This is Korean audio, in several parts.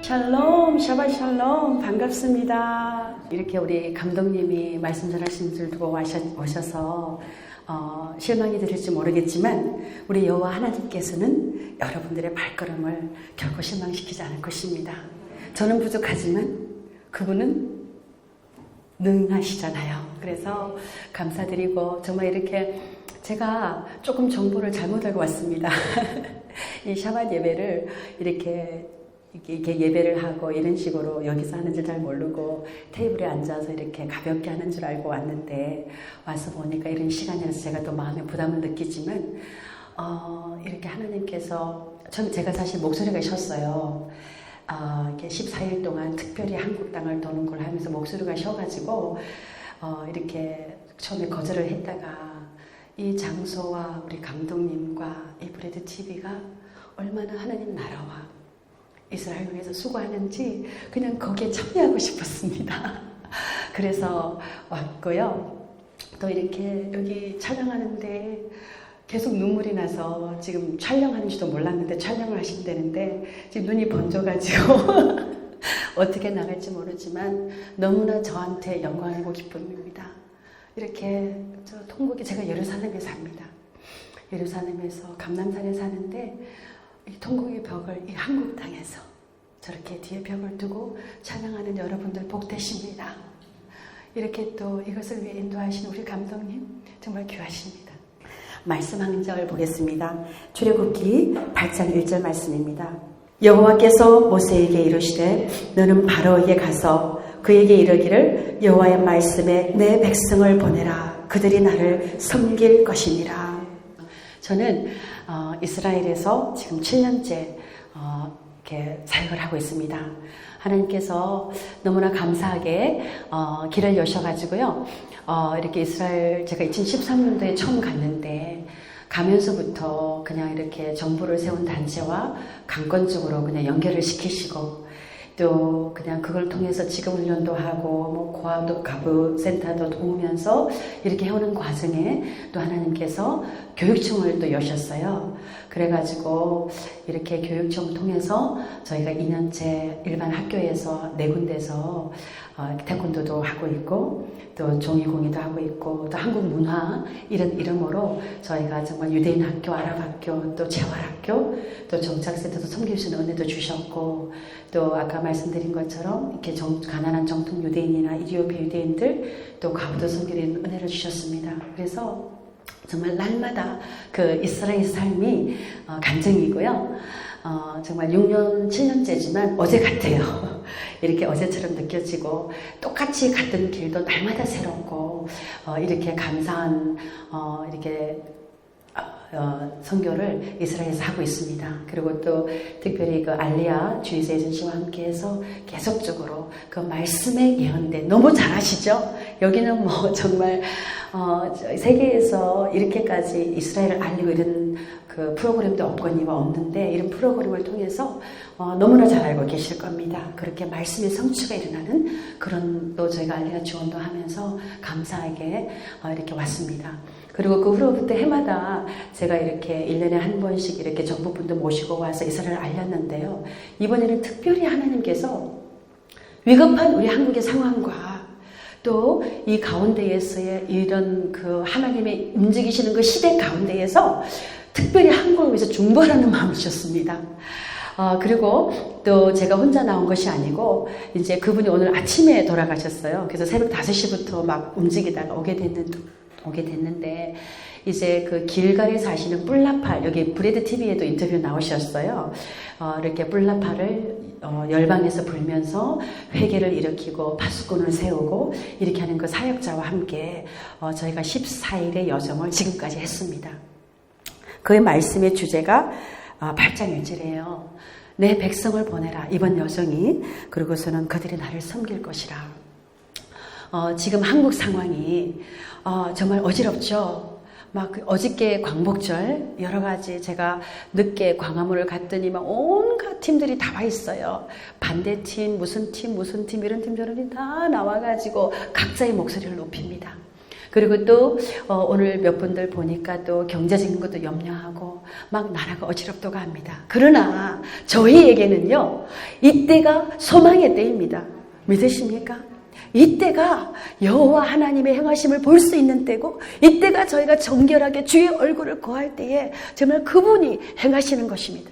샬롬, 샤ባት 샬롬, 반갑습니다. 이렇게 우리 감독님이 말씀 전하신 줄 두고 오셔서 실망이 들을지 모르겠지만 우리 여호와 하나님께서는 여러분들의 발걸음을 결코 실망시키지 않을 것입니다. 저는 부족하지만 그분은 능하시잖아요. 그래서 감사드리고 정말 이렇게 제가 조금 정보를 잘못 알고 왔습니다. 이 샤bat 예배를 이렇게 예배를 하고 이런 식으로 여기서 하는 줄 잘 모르고 테이블에 앉아서 이렇게 가볍게 하는 줄 알고 왔는데 와서 보니까 이런 시간이라서 제가 또 마음에 부담을 느끼지만 이렇게 하나님께서 제가 사실 목소리가 쉬었어요. 이렇게 14일 동안 특별히 한국 땅을 도는 걸 하면서 목소리가 쉬어가지고 이렇게 처음에 거절을 했다가 이 장소와 우리 감독님과 이 브레드 TV가 얼마나 하나님 나라와 이스라엘 위해서 수고하는지 그냥 거기에 참여하고 싶었습니다. 그래서 왔고요. 또 이렇게 여기 촬영하는데 계속 눈물이 나서 지금 촬영하는지도 몰랐는데 촬영을 하신다는데 지금 눈이 번져가지고 어떻게 나갈지 모르지만 너무나 저한테 영광이고 기쁨입니다. 이렇게 통곡이 제가 예루살렘에 삽니다. 예루살렘에서 감남산에 사는데 이 통곡의 벽을 이 한국 땅에서 저렇게 뒤에 벽을 두고 찬양하는 여러분들 복되십니다. 이렇게 또 이것을 위해 인도하신 우리 감독님 정말 귀하십니다. 말씀 한 절 보겠습니다. 출애굽기 8장 1절 말씀입니다. 여호와께서 모세에게 이르시되 너는 바로에게 가서 그에게 이르기를 여호와의 말씀에 내 백성을 보내라. 그들이 나를 섬길 것이니라. 저는 이스라엘에서 지금 7년째 이렇게 사역을 하고 있습니다. 하나님께서 너무나 감사하게 길을 여셔가지고요. 이렇게 이스라엘 제가 2013년도에 처음 갔는데 가면서부터 그냥 이렇게 정부를 세운 단체와 강권적으로 그냥 연결을 시키시고 또 그냥 그걸 통해서 직업훈련도 하고 뭐 고아도 가부센터도 도우면서 이렇게 해오는 과정에 또 하나님께서 교육청을 또 여셨어요. 그래가지고 이렇게 교육청 통해서 저희가 2년째 일반 학교에서 4군데서 태권도도 하고 있고 또 종이공예도 하고 있고 또 한국 문화 이런 이름으로 저희가 정말 유대인 학교, 아랍 학교, 또 재활학교, 또 정착센터도 섬길 수 있는 은혜도 주셨고 또 아까 말씀드린 것처럼 이렇게 가난한 정통 유대인이나 이디오피아 유대인들 또 가부도 섬기는 은혜를 주셨습니다. 그래서 정말 날마다 그 이스라엘 삶이 간증이고요. 정말 6년, 7년째지만 어제 같아요. 이렇게 어제처럼 느껴지고 똑같이 갔던 길도 날마다 새롭고 이렇게 감사한 이렇게 선교를 이스라엘에서 하고 있습니다. 그리고 또 특별히 그 알리아 주의사 에이전시와 함께해서 계속적으로 그 말씀의 예언대 너무 잘하시죠? 여기는 뭐 정말 세계에서 이렇게까지 이스라엘을 알리고 이런 그 프로그램도 없거니와 없는데 이런 프로그램을 통해서 너무나 잘 알고 계실 겁니다. 그렇게 말씀의 성취가 일어나는 그런 또 저희가 알리아 지원도 하면서 감사하게 이렇게 왔습니다. 그리고 그 후로부터 해마다 제가 이렇게 1년에 한 번씩 이렇게 정부분도 모시고 와서 이스라엘을 알렸는데요. 이번에는 특별히 하나님께서 위급한 우리 한국의 상황과 또 이 가운데에서의 이런 그 하나님의 움직이시는 그 시대 가운데에서 특별히 한국을 위해서 중보하라는 마음을 주셨습니다. 그리고 또 제가 혼자 나온 것이 아니고 이제 그분이 오늘 아침에 돌아가셨어요. 그래서 새벽 5시부터 막 움직이다가 오게 됐는데 이제 그 길갈에 사시는 뿔라팔 여기 브레드 TV에도 인터뷰 나오셨어요. 이렇게 뿔라팔을 열방에서 불면서 회개를 일으키고 파수꾼을 세우고 이렇게 하는 그 사역자와 함께 저희가 14일의 여정을 지금까지 했습니다. 그의 말씀의 주제가 8장 1절이에요. 내 백성을 보내라. 이번 여정이 그리고서는 그들이 나를 섬길 것이라. 지금 한국 상황이 정말 어지럽죠. 막 어저께 광복절 여러 가지 제가 늦게 광화문을 갔더니 막 온갖 팀들이 다 와 있어요. 반대팀, 무슨 팀 이런 팀 저런 팀 다 나와가지고 각자의 목소리를 높입니다. 그리고 또 오늘 몇 분들 보니까 또 경제적인 것도 염려하고 막 나라가 어지럽다고 합니다. 그러나 저희에게는요, 이때가 소망의 때입니다. 믿으십니까? 이때가 여호와 하나님의 행하심을 볼 수 있는 때고, 이때가 저희가 정결하게 주의 얼굴을 구할 때에 정말 그분이 행하시는 것입니다.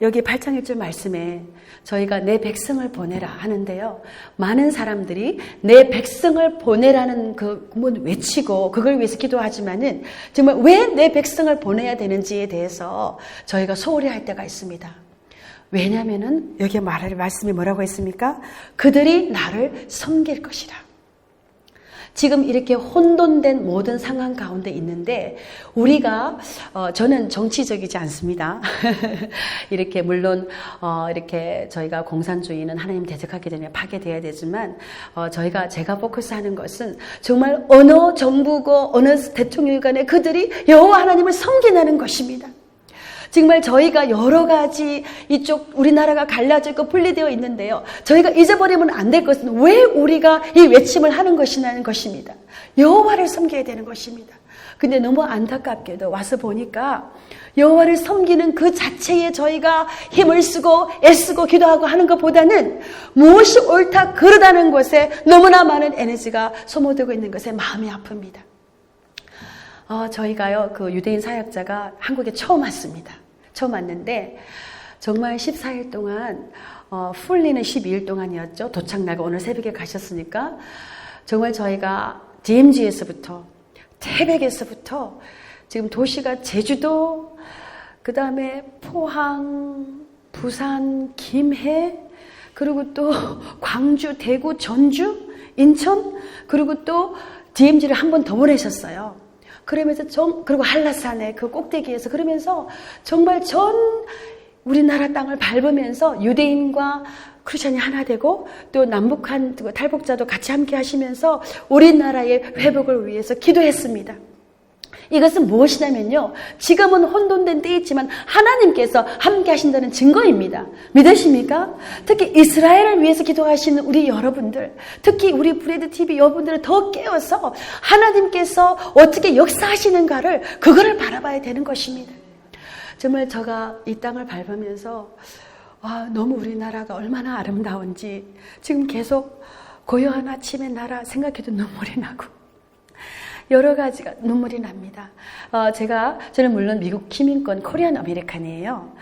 여기 8장 1절 말씀에 저희가 내 백성을 보내라 하는데요, 많은 사람들이 내 백성을 보내라는 그 외치고 그걸 위해서 기도하지만은 정말 왜 내 백성을 보내야 되는지에 대해서 저희가 소홀히 할 때가 있습니다. 왜냐하면은 여기 말씀이 뭐라고 했습니까? 그들이 나를 섬길 것이라. 지금 이렇게 혼돈된 모든 상황 가운데 있는데, 우리가 저는 정치적이지 않습니다. 이렇게 물론 이렇게 저희가 공산주의는 하나님 대적하기 전에 파괴돼야 되지만, 제가 포커스하는 것은 정말 어느 정부고 어느 대통령 간에 그들이 여호와 하나님을 섬기는 것입니다. 정말 저희가 여러 가지 이쪽 우리나라가 갈라져 있고 분리되어 있는데요, 저희가 잊어버리면 안 될 것은 왜 우리가 이 외침을 하는 것이냐는 것입니다. 여호와를 섬겨야 되는 것입니다. 근데 너무 안타깝게도 와서 보니까 여호와를 섬기는 그 자체에 저희가 힘을 쓰고 애쓰고 기도하고 하는 것보다는 무엇이 옳다 그르다는 것에 너무나 많은 에너지가 소모되고 있는 것에 마음이 아픕니다. 저희가요, 그 유대인 사역자가 한국에 처음 왔습니다. 처음 왔는데, 정말 14일 동안, 풀리는 12일 동안이었죠. 도착날과 오늘 새벽에 가셨으니까, 정말 저희가 DMZ에서부터, 태백에서부터, 지금 도시가 제주도, 그 다음에 포항, 부산, 김해, 그리고 또 광주, 대구, 전주, 인천, 그리고 또 DMZ를 한 번 더 보내셨어요. 그러면서 그리고 한라산의 그 꼭대기에서 그러면서 정말 전 우리나라 땅을 밟으면서 유대인과 크리스천이 하나 되고, 또 남북한 탈북자도 같이 함께 하시면서 우리나라의 회복을 위해서 기도했습니다. 이것은 무엇이냐면요, 지금은 혼돈된 때이지만 하나님께서 함께 하신다는 증거입니다. 믿으십니까? 특히 이스라엘을 위해서 기도하시는 우리 여러분들, 특히 우리 브레드TV 여러분들을 더 깨워서 하나님께서 어떻게 역사하시는가를, 그거를 바라봐야 되는 것입니다. 정말 제가 이 땅을 밟으면서 너무 우리나라가 얼마나 아름다운지 지금 계속 고요한 아침의 나라 생각해도 눈물이 나고 여러 가지가 눈물이 납니다. 저는 물론 미국 시민권 코리안 아메리칸이에요.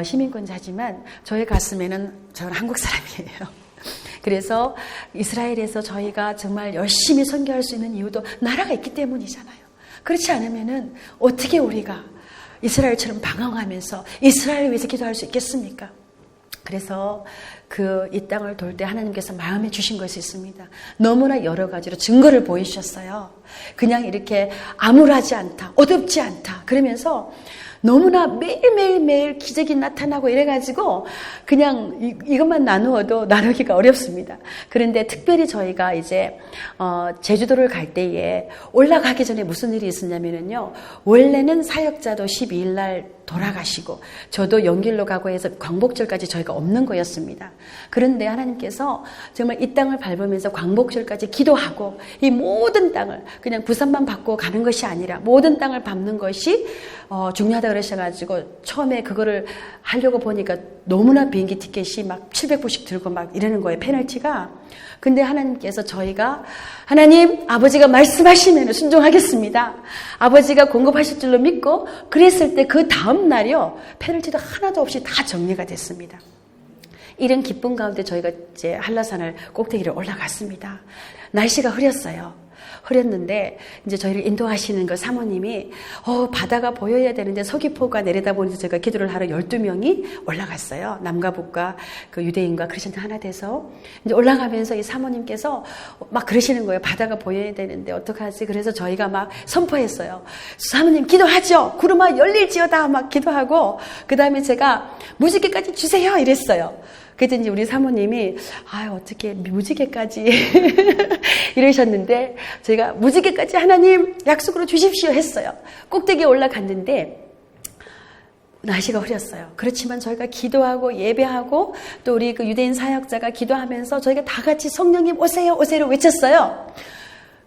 시민권자지만 저의 가슴에는 저는 한국 사람이에요. 그래서 이스라엘에서 저희가 정말 열심히 선교할 수 있는 이유도 나라가 있기 때문이잖아요. 그렇지 않으면은 어떻게 우리가 이스라엘처럼 방황하면서 이스라엘을 위해서 기도할 수 있겠습니까? 그래서 이 땅을 돌 때 하나님께서 마음에 주신 것이 있습니다. 너무나 여러 가지로 증거를 보이셨어요. 그냥 이렇게 암울하지 않다, 어둡지 않다, 그러면서 너무나 매일매일 기적이 나타나고 이래가지고 그냥 이것만 나누어도 나누기가 어렵습니다. 그런데 특별히 저희가 이제 제주도를 갈 때에 올라가기 전에 무슨 일이 있었냐면요, 원래는 사역자도 12일 날 돌아가시고 저도 연길로 가고 해서 광복절까지 저희가 없는 거였습니다. 그런데 하나님께서 정말 이 땅을 밟으면서 광복절까지 기도하고 이 모든 땅을 그냥 부산만 받고 가는 것이 아니라 모든 땅을 밟는 것이 중요하다 그러셔가지고 처음에 그거를 하려고 보니까 너무나 비행기 티켓이 막 700불씩 들고 막 이러는 거예요, 페널티가. 근데 하나님께서 저희가 하나님 아버지가 말씀하시면 순종하겠습니다, 아버지가 공급하실 줄로 믿고 그랬을 때 그 다음 날이요, 페널티도 하나도 없이 다 정리가 됐습니다. 이런 기쁨 가운데 저희가 이제 한라산을 꼭대기를 올라갔습니다. 날씨가 흐렸어요. 흐렸는데 이제 저희를 인도하시는 그 사모님이 바다가 보여야 되는데 서귀포가 내려다보면서 제가 기도를 하러 12명이 올라갔어요. 남과 북과 그 유대인과 크리스천들 하나 돼서 이제 올라가면서 이 사모님께서 막 그러시는 거예요. 바다가 보여야 되는데 어떡하지? 그래서 저희가 막 선포했어요. 사모님 기도하죠. 구름아 열릴지어다 막 기도하고, 그 다음에 제가 무지개까지 주세요 이랬어요. 그랬더니 우리 사모님이 어떻게 무지개까지 이러셨는데 제가 무지개까지 하나님 약속으로 주십시오 했어요. 꼭대기에 올라갔는데 날씨가 흐렸어요. 그렇지만 저희가 기도하고 예배하고 또 우리 그 유대인 사역자가 기도하면서 저희가 다 같이 성령님 오세요 오세요 외쳤어요.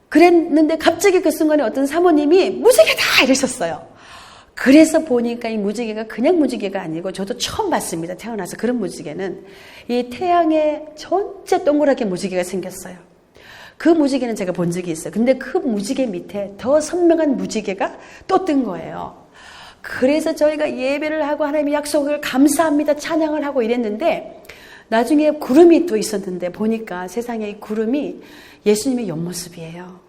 그랬는데 갑자기 그 순간에 어떤 사모님이 무지개다 이러셨어요. 그래서 보니까 이 무지개가 그냥 무지개가 아니고 저도 처음 봤습니다. 태어나서 그런 무지개는 이 태양에 전체 동그랗게 무지개가 생겼어요. 그 무지개는 제가 본 적이 있어요. 근데 그 무지개 밑에 더 선명한 무지개가 또 뜬 거예요. 그래서 저희가 예배를 하고 하나님의 약속을 감사합니다 찬양을 하고 이랬는데 나중에 구름이 또 있었는데 보니까 세상에 이 구름이 예수님의 옆모습이에요.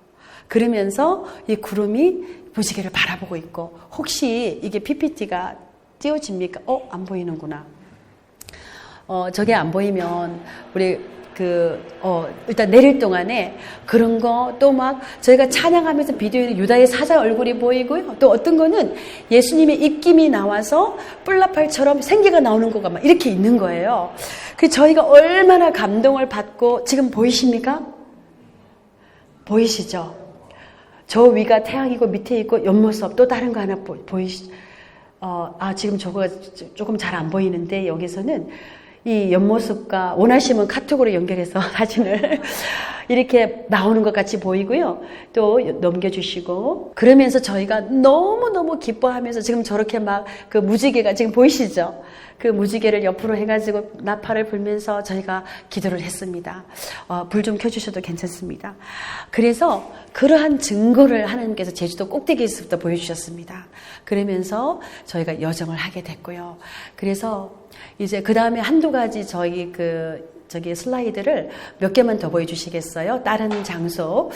그러면서 이 구름이 무지개를 바라보고 있고 혹시 이게 PPT가 띄워집니까? 안 보이는구나. 저게 안 보이면 우리 일단 내릴 동안에 그런 거 또 막 저희가 찬양하면서 비디오에 유다의 사자 얼굴이 보이고요. 또 어떤 거는 예수님의 입김이 나와서 뿔나팔처럼 생기가 나오는 거가 막 이렇게 있는 거예요. 그래서 저희가 얼마나 감동을 받고 지금 보이십니까? 보이시죠? 저 위가 태양이고 밑에 있고 옆모습 또 다른 거 하나 지금 저거 조금 잘 안 보이는데 여기서는 이 옆모습과 원하시면 카톡으로 연결해서 사진을 이렇게 나오는 것 같이 보이고요. 또 넘겨주시고 그러면서 저희가 너무너무 기뻐하면서 지금 저렇게 막 그 무지개가 지금 보이시죠? 그 무지개를 옆으로 해가지고 나팔을 불면서 저희가 기도를 했습니다. 불 좀 켜주셔도 괜찮습니다. 그래서 그러한 증거를 하나님께서 제주도 꼭대기에서부터 보여주셨습니다. 그러면서 저희가 여정을 하게 됐고요. 그래서 이제 그 다음에 한두 가지 저기 슬라이드를 몇 개만 더 보여주시겠어요? 다른 장소.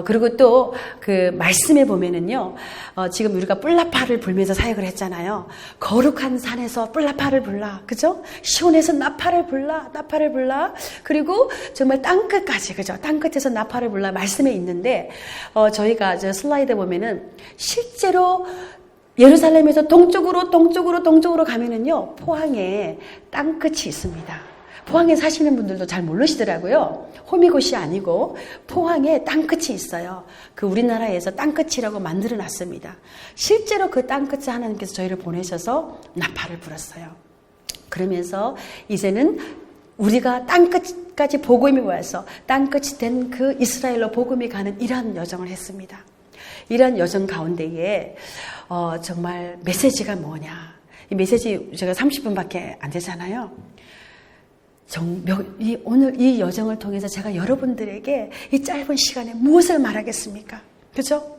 그리고 또 그 말씀에 보면은요, 지금 우리가 뿔나팔을 불면서 사역을 했잖아요. 거룩한 산에서 뿔나팔을 불라. 그죠? 시온에서 나팔을 불라. 그리고 정말 땅끝까지, 그죠? 땅끝에서 나팔을 불라. 말씀에 있는데, 저희가 저 슬라이드 보면은 실제로 예루살렘에서 동쪽으로 가면은요, 포항에 땅끝이 있습니다. 포항에 사시는 분들도 잘 모르시더라고요. 호미곶이 아니고 포항에 땅끝이 있어요. 그 우리나라에서 땅끝이라고 만들어 놨습니다. 실제로 그 땅끝에 하나님께서 저희를 보내셔서 나팔을 불었어요. 그러면서 이제는 우리가 땅끝까지 복음이 와서 땅끝이 된 그 이스라엘로 복음이 가는 이러한 여정을 했습니다. 이러한 여정 가운데에 정말 메시지가 뭐냐. 이 메시지 제가 30분밖에 안 되잖아요. 오늘 이 여정을 통해서 제가 여러분들에게 이 짧은 시간에 무엇을 말하겠습니까? 그죠?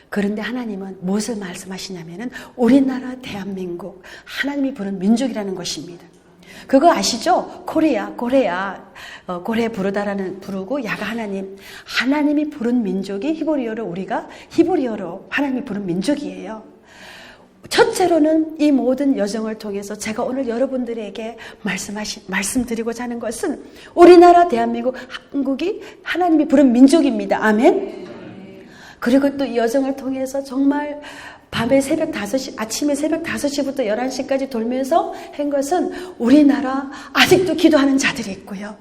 그런데 하나님은 무엇을 말씀하시냐면은 우리나라 대한민국, 하나님이 부른 민족이라는 것입니다. 그거 아시죠? 고래 부르고 야가 하나님이 부른 민족이 히브리어로 하나님이 부른 민족이에요. 첫째로는 이 모든 여정을 통해서 제가 오늘 여러분들에게 말씀드리고자 하는 것은 우리나라 대한민국 한국이 하나님이 부른 민족입니다. 아멘. 그리고 또 이 여정을 통해서 정말 아침에 새벽 5시부터 11시까지 돌면서 한 것은 우리나라 아직도 기도하는 자들이 있고요.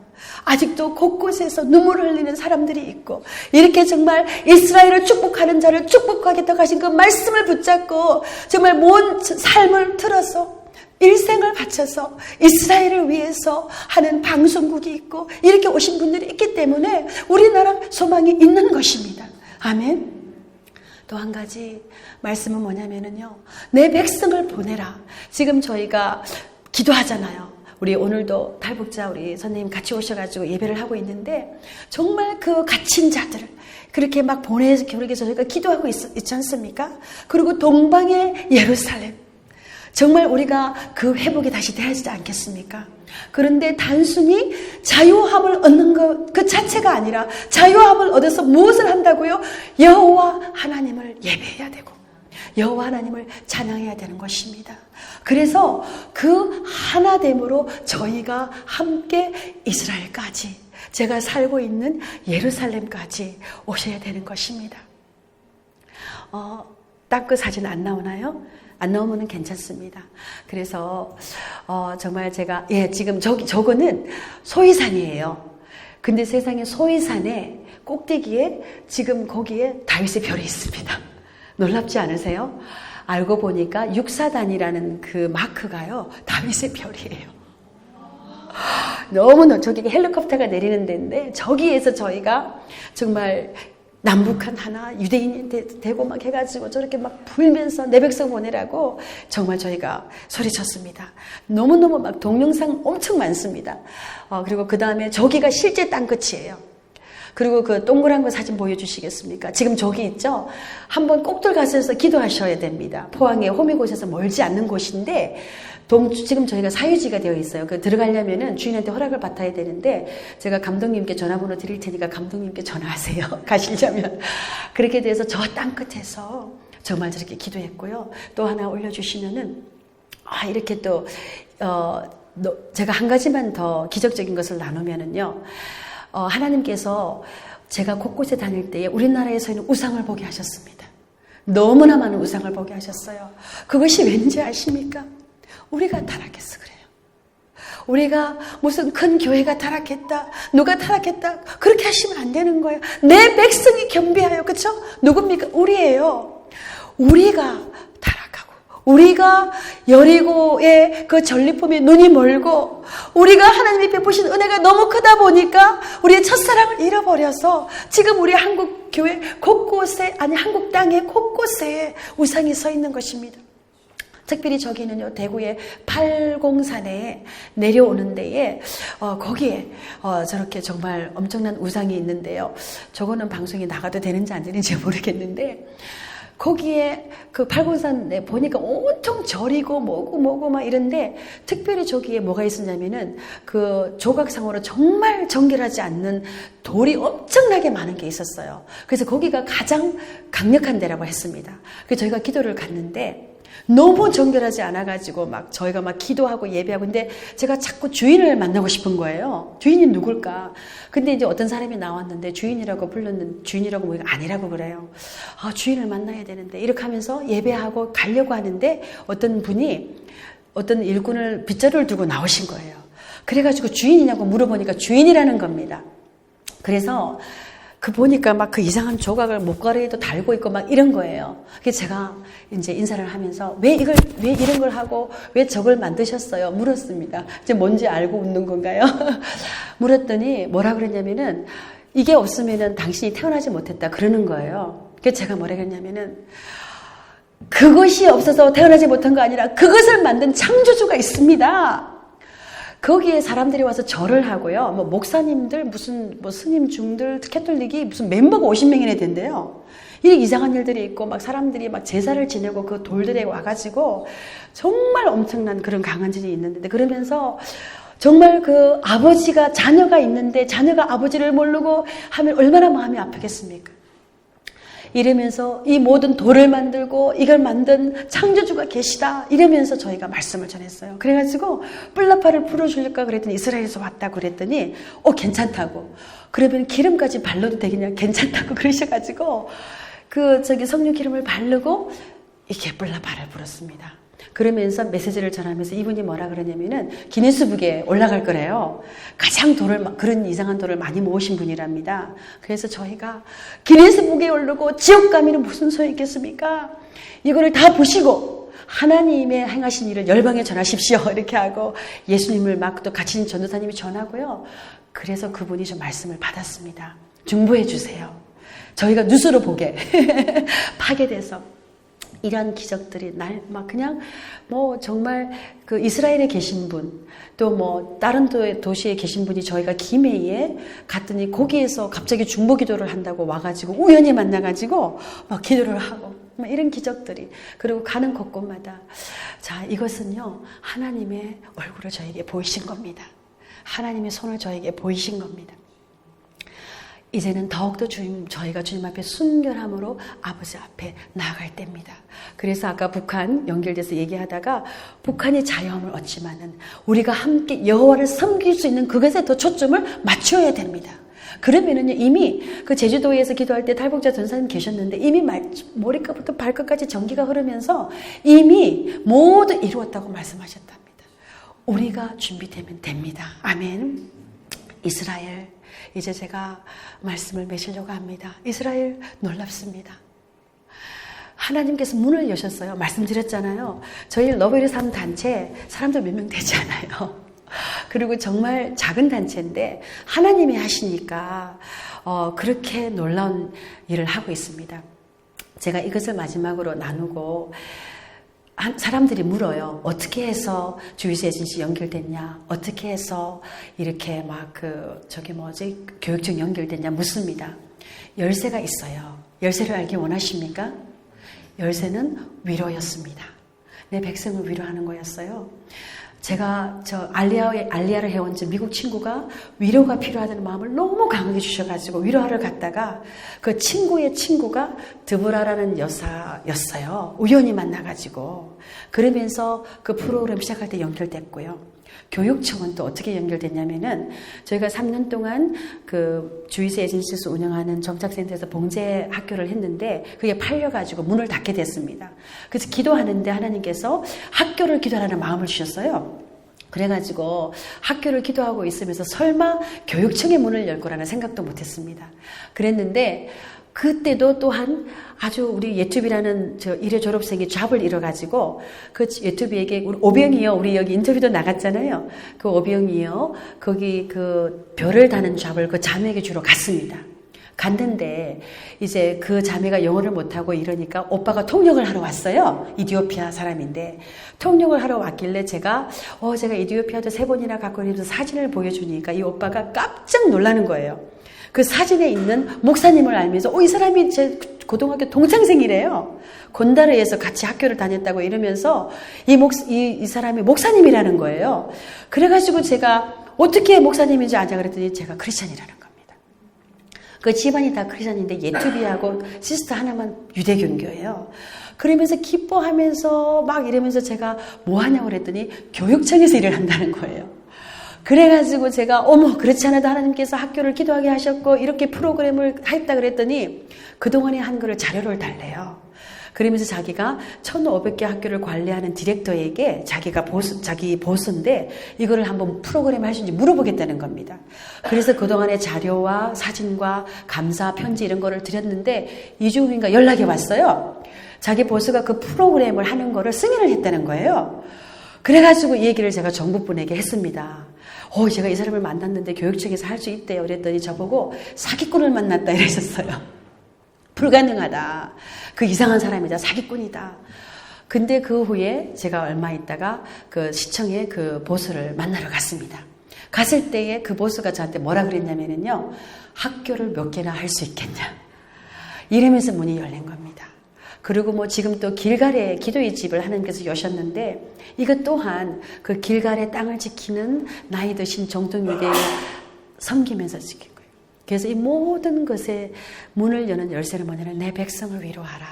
아직도 곳곳에서 눈물을 흘리는 사람들이 있고 이렇게 정말 이스라엘을 축복하는 자를 축복하겠다고 하신 그 말씀을 붙잡고 정말 온 삶을 틀어서 일생을 바쳐서 이스라엘을 위해서 하는 방송국이 있고 이렇게 오신 분들이 있기 때문에 우리나라 소망이 있는 것입니다. 아멘. 또 한 가지 말씀은 뭐냐면은요. 내 백성을 보내라. 지금 저희가 기도하잖아요. 우리 오늘도 탈북자 우리 선생님 같이 오셔가지고 예배를 하고 있는데 정말 그 갇힌 자들을 그렇게 막 보내서 저희가 기도하고 있지 않습니까? 그리고 동방의 예루살렘. 정말 우리가 그 회복이 다시 되어지지 않겠습니까? 그런데 단순히 자유함을 얻는 것 그 자체가 아니라 자유함을 얻어서 무엇을 한다고요? 여호와 하나님을 예배해야 되고 여호와 하나님을 찬양해야 되는 것입니다. 그래서 그 하나됨으로 저희가 함께 이스라엘까지 제가 살고 있는 예루살렘까지 오셔야 되는 것입니다. 땅끝 사진 안 나오나요? 안 나오면 괜찮습니다. 그래서 정말 제가 지금 저거는 소위산이에요. 근데 세상에 소위산의 꼭대기에 지금 거기에 다윗의 별이 있습니다. 놀랍지 않으세요? 알고 보니까 육사단이라는 그 마크가요 다윗의 별이에요. 너무 저기 헬리콥터가 내리는 데인데 저기에서 저희가 정말 남북한 하나 유대인이 되고 막 해가지고 저렇게 막 불면서 내 백성 보내라고 정말 저희가 소리쳤습니다. 너무너무 막 동영상 엄청 많습니다. 그리고 그 다음에 저기가 실제 땅끝이에요. 그리고 그 동그란 거 사진 보여주시겠습니까? 지금 저기 있죠? 한번 꼭 들어가셔서 기도하셔야 됩니다. 포항의 호미곶에서 멀지 않는 곳인데 지금 저희가 사유지가 되어 있어요. 그 들어가려면은 주인한테 허락을 받아야 되는데 제가 감독님께 전화번호 드릴 테니까 감독님께 전화하세요. 가시려면. 그렇게 돼서 저 땅끝에서 정말 저렇게 기도했고요. 또 하나 올려주시면은 이렇게 또 제가 한 가지만 더 기적적인 것을 나누면은요. 하나님께서 제가 곳곳에 다닐 때에 우리나라에서는 우상을 보게 하셨습니다. 너무나 많은 우상을 보게 하셨어요. 그것이 왠지 아십니까? 우리가 타락해서 그래요. 우리가 무슨 큰 교회가 타락했다, 누가 타락했다, 그렇게 하시면 안 되는 거예요. 내 백성이 겸비하여, 그렇죠? 누굽니까? 우리예요. 우리가 타락하고, 우리가 여리고의 그 전리품에 눈이 멀고, 우리가 하나님이 베푸신 은혜가 너무 크다 보니까 우리의 첫사랑을 잃어버려서 지금 우리 한국 교회 곳곳에, 아니 한국 땅의 곳곳에 우상이 서 있는 것입니다. 특별히 저기는요, 대구의 팔공산에 내려오는 데에, 거기에, 저렇게 정말 엄청난 우상이 있는데요. 저거는 방송에 나가도 되는지 안 되는지 모르겠는데, 거기에 그 팔공산에 보니까 온통 절이고 뭐고 막 이런데, 특별히 저기에 뭐가 있었냐면은, 그 조각상으로 정말 정결하지 않는 돌이 엄청나게 많은 게 있었어요. 그래서 거기가 가장 강력한 데라고 했습니다. 그래서 저희가 기도를 갔는데, 너무 정결하지 않아가지고 막 저희가 막 기도하고 예배하고 근데 제가 자꾸 주인을 만나고 싶은 거예요. 주인이 누굴까? 근데 이제 어떤 사람이 나왔는데 주인이라고 불렀는데 주인이라고 보니까 아니라고 그래요. 주인을 만나야 되는데 이렇게 하면서 예배하고 가려고 하는데 어떤 분이 어떤 일꾼을 빗자루를 두고 나오신 거예요. 그래가지고 주인이냐고 물어보니까 주인이라는 겁니다. 그래서 그 보니까 막 그 이상한 조각을 목걸이에도 달고 있고 막 이런 거예요. 그래서 제가 이제 인사를 하면서 왜 이런 걸 하고 왜 저걸 만드셨어요? 물었습니다. 이제 뭔지 알고 웃는 건가요? 물었더니 뭐라 그랬냐면은 이게 없으면은 당신이 태어나지 못했다 그러는 거예요. 그래서 제가 뭐라 그랬냐면은 그것이 없어서 태어나지 못한 거 아니라 그것을 만든 창조주가 있습니다. 거기에 사람들이 와서 절을 하고요. 뭐 목사님들, 무슨 뭐 스님 중들, 캐톨릭이 무슨 멤버가 50명이나 된대요. 이렇게 이상한 일들이 있고 막 사람들이 막 제사를 지내고 그 돌들에 와가지고 정말 엄청난 그런 강한진이 있는데 그러면서 정말 그 아버지가 자녀가 있는데 자녀가 아버지를 모르고 하면 얼마나 마음이 아프겠습니까? 이러면서 이 모든 돌을 만들고 이걸 만든 창조주가 계시다 이러면서 저희가 말씀을 전했어요. 그래가지고 뿔나파를 풀어줄까 그랬더니 이스라엘에서 왔다고 그랬더니 괜찮다고 그러면 기름까지 발라도 되겠냐 괜찮다고 그러셔가지고 그 성령 기름을 바르고 이렇게 뿔나파를 불었습니다. 그러면서 메시지를 전하면서 이분이 뭐라 그러냐면은 기네스북에 올라갈 거래요. 가장 그런 이상한 돌을 많이 모으신 분이랍니다. 그래서 저희가 기네스북에 오르고 지옥 가면은 무슨 소용이 있겠습니까? 이거를 다 보시고 하나님의 행하신 일을 열방에 전하십시오. 이렇게 하고 예수님을 막 또 같이 있는 전도사님이 전하고요. 그래서 그분이 좀 말씀을 받았습니다. 중보해 주세요. 저희가 뉴스로 보게 파괴돼서 이런 기적들이 막 그냥 뭐 정말 그 이스라엘에 계신 분 또 뭐 다른 도시에 계신 분이 저희가 김해에 갔더니 거기에서 갑자기 중보 기도를 한다고 와가지고 우연히 만나가지고 막 기도를 하고 막 이런 기적들이 그리고 가는 곳곳마다 자 이것은요 하나님의 얼굴을 저에게 보이신 겁니다. 하나님의 손을 저에게 보이신 겁니다. 이제는 더욱더 저희가 주님 앞에 순결함으로 아버지 앞에 나아갈 때입니다. 그래서 아까 북한 연결돼서 얘기하다가 북한이 자유함을 얻지만은 우리가 함께 여호와를 섬길 수 있는 그것에 더 초점을 맞춰야 됩니다. 그러면은요 이미 그 제주도에서 기도할 때 탈북자 전사님 계셨는데 이미 머리끝부터 발끝까지 전기가 흐르면서 이미 모두 이루었다고 말씀하셨답니다. 우리가 준비되면 됩니다. 아멘. 이스라엘 이제 제가 말씀을 맺으려고 합니다. 이스라엘 놀랍습니다. 하나님께서 문을 여셨어요. 말씀드렸잖아요. 저희 러브힐 삶 단체 사람들 몇 명 되지 않아요. 그리고 정말 작은 단체인데 하나님이 하시니까 그렇게 놀라운 일을 하고 있습니다. 제가 이것을 마지막으로 나누고 사람들이 물어요. 어떻게 해서 주의소 에이전시 연결됐냐? 어떻게 해서 이렇게 교육청 연결됐냐? 묻습니다. 열쇠가 있어요. 열쇠를 알기 원하십니까? 열쇠는 위로였습니다. 내 백성을 위로하는 거였어요. 제가 알리아를 해온 미국 친구가 위로가 필요하다는 마음을 너무 강하게 주셔가지고 위로하러 갔다가 그 친구의 친구가 드보라라는 여사였어요. 우연히 만나가지고. 그러면서 그 프로그램 시작할 때 연결됐고요. 교육청은 또 어떻게 연결됐냐면은 저희가 3년 동안 그 주의소 에이전시에서 운영하는 정착센터에서 봉제 학교를 했는데 그게 팔려가지고 문을 닫게 됐습니다. 그래서 기도하는데 하나님께서 학교를 기도하라는 마음을 주셨어요. 그래가지고 학교를 기도하고 있으면서 설마 교육청의 문을 열 거라는 생각도 못했습니다. 그랬는데 그때도 또한 아주 우리 예투비라는 일회 졸업생이 잡을 잃어가지고 그 예투비에게 우리 오병이요, 우리 여기 인터뷰도 나갔잖아요. 그 오병이요, 거기 그 별을 다는 잡을 그 자매에게 주러 갔습니다. 갔는데 이제 그 자매가 영어를 못하고 이러니까 오빠가 통역을 하러 왔어요. 이디오피아 사람인데 통역을 하러 왔길래 제가 이디오피아도 3번이나 갔고 이러면서 사진을 보여주니까 이 오빠가 깜짝 놀라는 거예요. 그 사진에 있는 목사님을 알면서 이 사람이 제 고등학교 동창생이래요. 곤다르에서 같이 학교를 다녔다고 이러면서 이 사람이 목사님이라는 거예요. 그래가지고 제가 어떻게 목사님인지 아냐 그랬더니 제가 크리스찬이라는 겁니다. 그 집안이 다 크리스찬인데 예투비하고 시스터 하나만 유대교인교예요. 그러면서 기뻐하면서 막 이러면서 제가 뭐 하냐고 그랬더니 교육청에서 일을 한다는 거예요. 그래가지고 제가 그렇지 않아도 하나님께서 학교를 기도하게 하셨고 이렇게 프로그램을 했다 그랬더니 그동안에 한 거를 자료를 달래요. 그러면서 자기가 1,500개 학교를 관리하는 디렉터에게 자기 보수인데 이거를 한번 프로그램 할 수 있는지 물어보겠다는 겁니다. 그래서 그동안의 자료와 사진과 감사 편지 이런 거를 드렸는데 2주 후인가 연락이 왔어요. 자기 보수가 그 프로그램을 하는 거를 승인을 했다는 거예요. 그래가지고 이 얘기를 제가 정부분에게 했습니다. 제가 이 사람을 만났는데 교육청에서 할 수 있대요. 그랬더니 저보고 사기꾼을 만났다 이러셨어요. 불가능하다. 그 이상한 사람이다. 사기꾼이다. 근데 그 후에 제가 얼마 있다가 그 시청에 그 보수를 만나러 갔습니다. 갔을 때에 그 보수가 저한테 뭐라 그랬냐면요. 학교를 몇 개나 할 수 있겠냐. 이러면서 문이 열린 겁니다. 그리고 지금 또 길갈에 기도의 집을 하나님께서 여셨는데 이것 또한 그 길갈의 땅을 지키는 나이 드신 정통유대를 섬기면서 지킨 거예요. 그래서 이 모든 것에 문을 여는 열쇠는 뭐냐면 내 백성을 위로하라.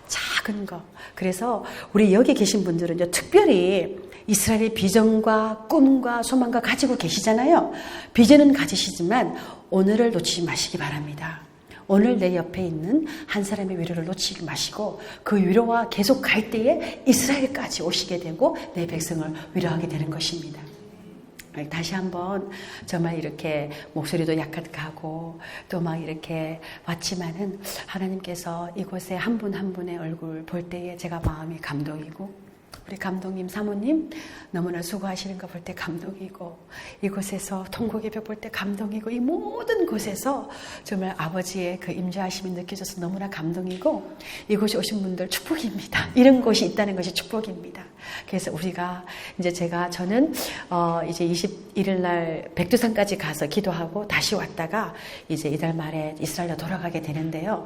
작은 거. 그래서 우리 여기 계신 분들은 특별히 이스라엘의 비전과 꿈과 소망과 가지고 계시잖아요. 비전은 가지시지만 오늘을 놓치지 마시기 바랍니다. 오늘 내 옆에 있는 한 사람의 위로를 놓치지 마시고 그 위로와 계속 갈 때에 이스라엘까지 오시게 되고 내 백성을 위로하게 되는 것입니다. 다시 한번 정말 이렇게 목소리도 약하고 또 막 이렇게 왔지만은 하나님께서 이곳에 한 분 한 분의 얼굴 볼 때에 제가 마음이 감동이고 우리 감독님, 사모님 너무나 수고하시는 거 볼 때 감동이고 이곳에서 통곡의 벽 볼 때 감동이고 이 모든 곳에서 정말 아버지의 그 임재하심이 느껴져서 너무나 감동이고 이곳에 오신 분들 축복입니다. 이런 곳이 있다는 것이 축복입니다. 그래서 우리가 저는 이제 21일 날 백두산까지 가서 기도하고 다시 왔다가 이제 이달 말에 이스라엘로 돌아가게 되는데요.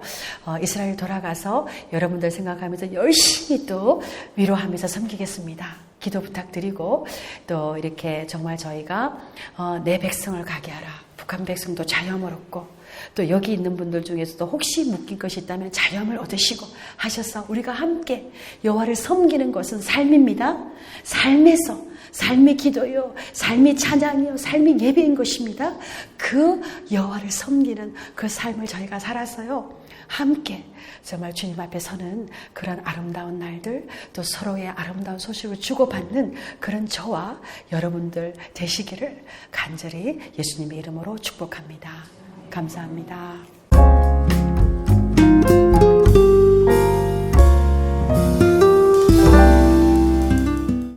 이스라엘 돌아가서 여러분들 생각하면서 열심히 또 위로하면서 섬기겠습니다. 기도 부탁드리고 또 이렇게 정말 저희가 내 백성을 가게 하라. 북한 백성도 자유함을 얻고 또 여기 있는 분들 중에서도 혹시 묶인 것이 있다면 자유함을 얻으시고 하셔서 우리가 함께 여호와를 섬기는 것은 삶입니다. 삶에서 삶이 기도요, 삶이 찬양이요, 삶이 예배인 것입니다. 그 여호와를 섬기는 그 삶을 저희가 살아서요. 함께 정말 주님 앞에 서는 그런 아름다운 날들 또 서로의 아름다운 소식을 주고받는 그런 저와 여러분들 되시기를 간절히 예수님의 이름으로 축복합니다. 감사합니다.